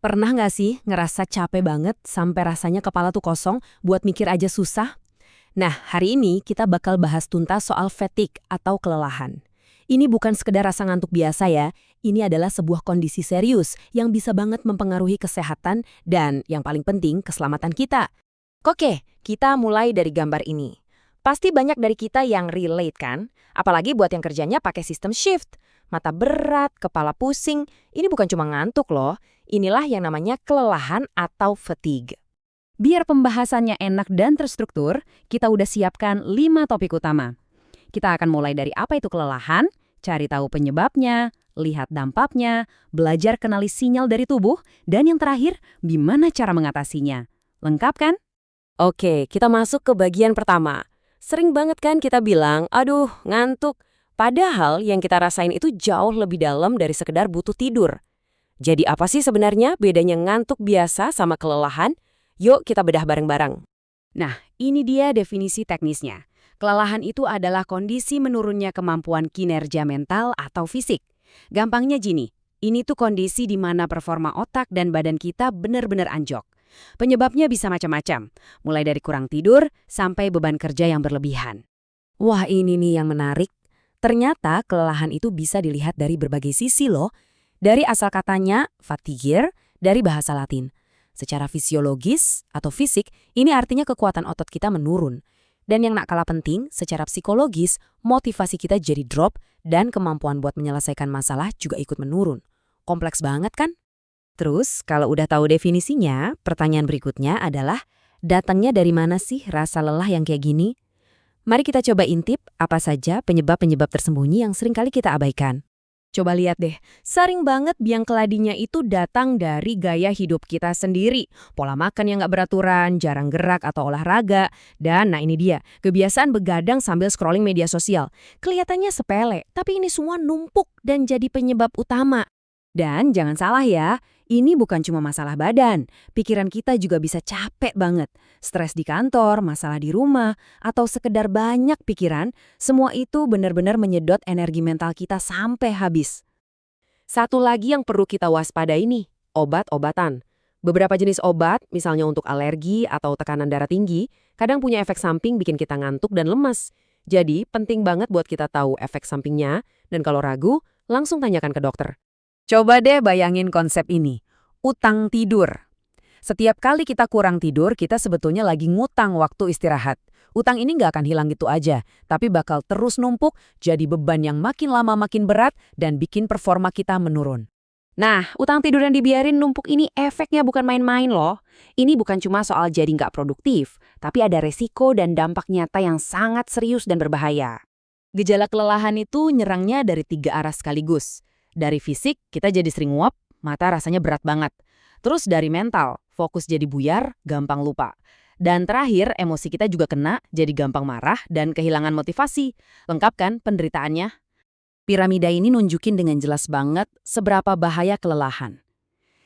Pernah nggak sih ngerasa capek banget sampai rasanya kepala tuh kosong, buat mikir aja susah? Nah, hari ini kita bakal bahas tuntas soal fatigue atau kelelahan. Ini bukan sekedar rasa ngantuk biasa ya, ini adalah sebuah kondisi serius yang bisa banget mempengaruhi kesehatan dan yang paling penting keselamatan kita. Oke, kita mulai dari gambar ini. Pasti banyak dari kita yang relate kan? Apalagi buat yang kerjanya pakai sistem shift. Mata berat, kepala pusing, ini bukan cuma ngantuk loh. Inilah yang namanya kelelahan atau fatigue. Biar pembahasannya enak dan terstruktur, kita udah siapkan 5 topik utama. Kita akan mulai dari apa itu kelelahan, cari tahu penyebabnya, lihat dampaknya, belajar kenali sinyal dari tubuh, dan yang terakhir, gimana cara mengatasinya. Lengkap kan? Oke, kita masuk ke bagian pertama. Sering banget kan kita bilang, aduh ngantuk. Padahal yang kita rasain itu jauh lebih dalam dari sekedar butuh tidur. Jadi apa sih sebenarnya bedanya ngantuk biasa sama kelelahan? Yuk kita bedah bareng-bareng. Nah, ini dia definisi teknisnya. Kelelahan itu adalah kondisi menurunnya kemampuan kinerja mental atau fisik. Gampangnya gini, ini tuh kondisi di mana performa otak dan badan kita benar-benar anjlok. Penyebabnya bisa macam-macam, mulai dari kurang tidur sampai beban kerja yang berlebihan. Wah ini nih yang menarik. Ternyata kelelahan itu bisa dilihat dari berbagai sisi loh. Dari asal katanya, fatigue, dari bahasa Latin. Secara fisiologis atau fisik, ini artinya kekuatan otot kita menurun. Dan yang nak kalah penting, secara psikologis, motivasi kita jadi drop dan kemampuan buat menyelesaikan masalah juga ikut menurun. Kompleks banget kan? Terus, kalau udah tahu definisinya, pertanyaan berikutnya adalah, datangnya dari mana sih rasa lelah yang kayak gini? Mari kita coba intip apa saja penyebab-penyebab tersembunyi yang seringkali kita abaikan. Coba lihat deh, sering banget biang keladinya itu datang dari gaya hidup kita sendiri. Pola makan yang nggak beraturan, jarang gerak atau olahraga. Dan nah ini dia, kebiasaan begadang sambil scrolling media sosial. Kelihatannya sepele, tapi ini semua numpuk dan jadi penyebab utama. Dan jangan salah ya, ini bukan cuma masalah badan. Pikiran kita juga bisa capek banget. Stres di kantor, masalah di rumah, atau sekedar banyak pikiran, semua itu benar-benar menyedot energi mental kita sampai habis. Satu lagi yang perlu kita waspadai nih, obat-obatan. Beberapa jenis obat, misalnya untuk alergi atau tekanan darah tinggi, kadang punya efek samping bikin kita ngantuk dan lemas. Jadi, penting banget buat kita tahu efek sampingnya, dan kalau ragu, langsung tanyakan ke dokter. Coba deh bayangin konsep ini, utang tidur. Setiap kali kita kurang tidur, kita sebetulnya lagi ngutang waktu istirahat. Utang ini nggak akan hilang gitu aja, tapi bakal terus numpuk, jadi beban yang makin lama makin berat dan bikin performa kita menurun. Nah, utang tidur yang dibiarin numpuk ini efeknya bukan main-main loh. Ini bukan cuma soal jadi nggak produktif, tapi ada resiko dan dampak nyata yang sangat serius dan berbahaya. Gejala kelelahan itu nyerangnya dari 3 arah sekaligus. Dari fisik, kita jadi sering nguap, mata rasanya berat banget. Terus dari mental, fokus jadi buyar, gampang lupa. Dan terakhir, emosi kita juga kena, jadi gampang marah dan kehilangan motivasi. Lengkap kan penderitaannya? Piramida ini nunjukin dengan jelas banget seberapa bahaya kelelahan.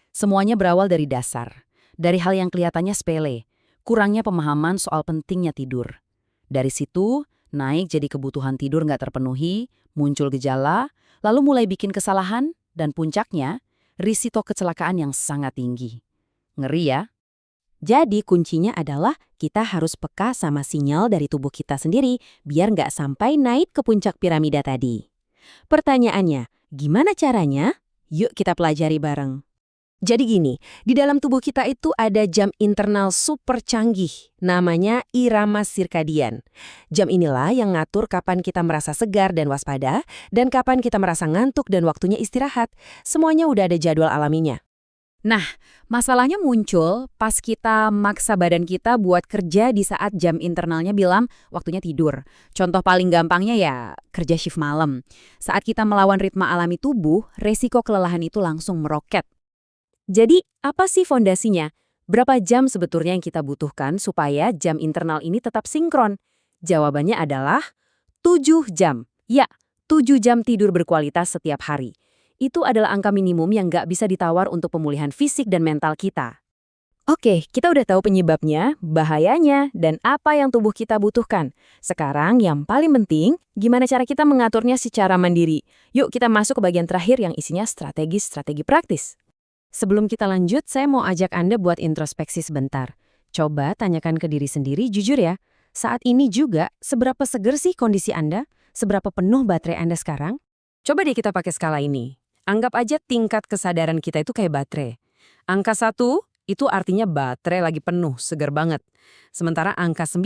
Semuanya berawal dari dasar. Dari hal yang kelihatannya sepele, kurangnya pemahaman soal pentingnya tidur. Dari situ, naik jadi kebutuhan tidur nggak terpenuhi, muncul gejala, lalu mulai bikin kesalahan, dan puncaknya, risiko kecelakaan yang sangat tinggi. Ngeri ya? Jadi kuncinya adalah kita harus peka sama sinyal dari tubuh kita sendiri biar nggak sampai naik ke puncak piramida tadi. Pertanyaannya, gimana caranya? Yuk kita pelajari bareng. Jadi gini, di dalam tubuh kita itu ada jam internal super canggih, namanya irama sirkadian. Jam inilah yang ngatur kapan kita merasa segar dan waspada, dan kapan kita merasa ngantuk dan waktunya istirahat. Semuanya udah ada jadwal alaminya. Nah, masalahnya muncul pas kita maksa badan kita buat kerja di saat jam internalnya bilang waktunya tidur. Contoh paling gampangnya ya kerja shift malam. Saat kita melawan ritme alami tubuh, resiko kelelahan itu langsung meroket. Jadi, apa sih fondasinya? Berapa jam sebetulnya yang kita butuhkan supaya jam internal ini tetap sinkron? Jawabannya adalah 7 jam. Ya, 7 jam tidur berkualitas setiap hari. Itu adalah angka minimum yang nggak bisa ditawar untuk pemulihan fisik dan mental kita. Oke, kita udah tahu penyebabnya, bahayanya, dan apa yang tubuh kita butuhkan. Sekarang yang paling penting, gimana cara kita mengaturnya secara mandiri. Yuk kita masuk ke bagian terakhir yang isinya strategi praktis. Sebelum kita lanjut, saya mau ajak Anda buat introspeksi sebentar. Coba tanyakan ke diri sendiri, jujur ya. Saat ini juga, seberapa seger sih kondisi Anda? Seberapa penuh baterai Anda sekarang? Coba deh kita pakai skala ini. Anggap aja tingkat kesadaran kita itu kayak baterai. Angka 1 itu artinya baterai lagi penuh, seger banget. Sementara angka 9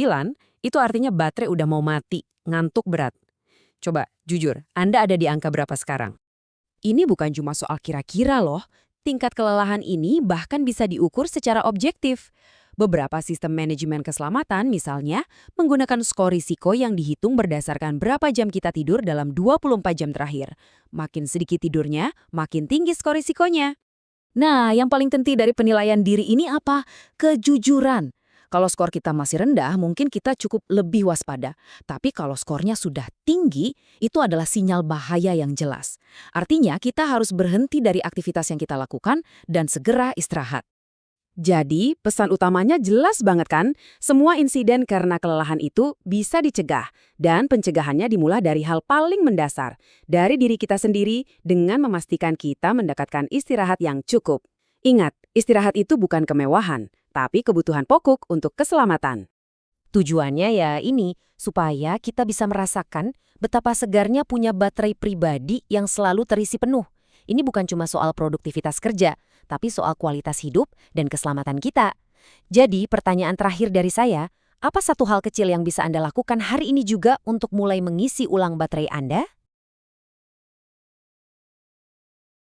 itu artinya baterai udah mau mati, ngantuk berat. Coba, jujur, Anda ada di angka berapa sekarang? Ini bukan cuma soal kira-kira loh. Tingkat kelelahan ini bahkan bisa diukur secara objektif. Beberapa sistem manajemen keselamatan misalnya menggunakan skor risiko yang dihitung berdasarkan berapa jam kita tidur dalam 24 jam terakhir. Makin sedikit tidurnya, makin tinggi skor risikonya. Nah, yang paling penting dari penilaian diri ini apa? Kejujuran. Kalau skor kita masih rendah, mungkin kita cukup lebih waspada. Tapi kalau skornya sudah tinggi, itu adalah sinyal bahaya yang jelas. Artinya kita harus berhenti dari aktivitas yang kita lakukan dan segera istirahat. Jadi, pesan utamanya jelas banget kan? Semua insiden karena kelelahan itu bisa dicegah. Dan pencegahannya dimulai dari hal paling mendasar. Dari diri kita sendiri dengan memastikan kita mendapatkan istirahat yang cukup. Ingat, istirahat itu bukan kemewahan, tapi kebutuhan pokok untuk keselamatan. Tujuannya ya ini, supaya kita bisa merasakan betapa segarnya punya baterai pribadi yang selalu terisi penuh. Ini bukan cuma soal produktivitas kerja, tapi soal kualitas hidup dan keselamatan kita. Jadi, pertanyaan terakhir dari saya, apa satu hal kecil yang bisa Anda lakukan hari ini juga untuk mulai mengisi ulang baterai Anda?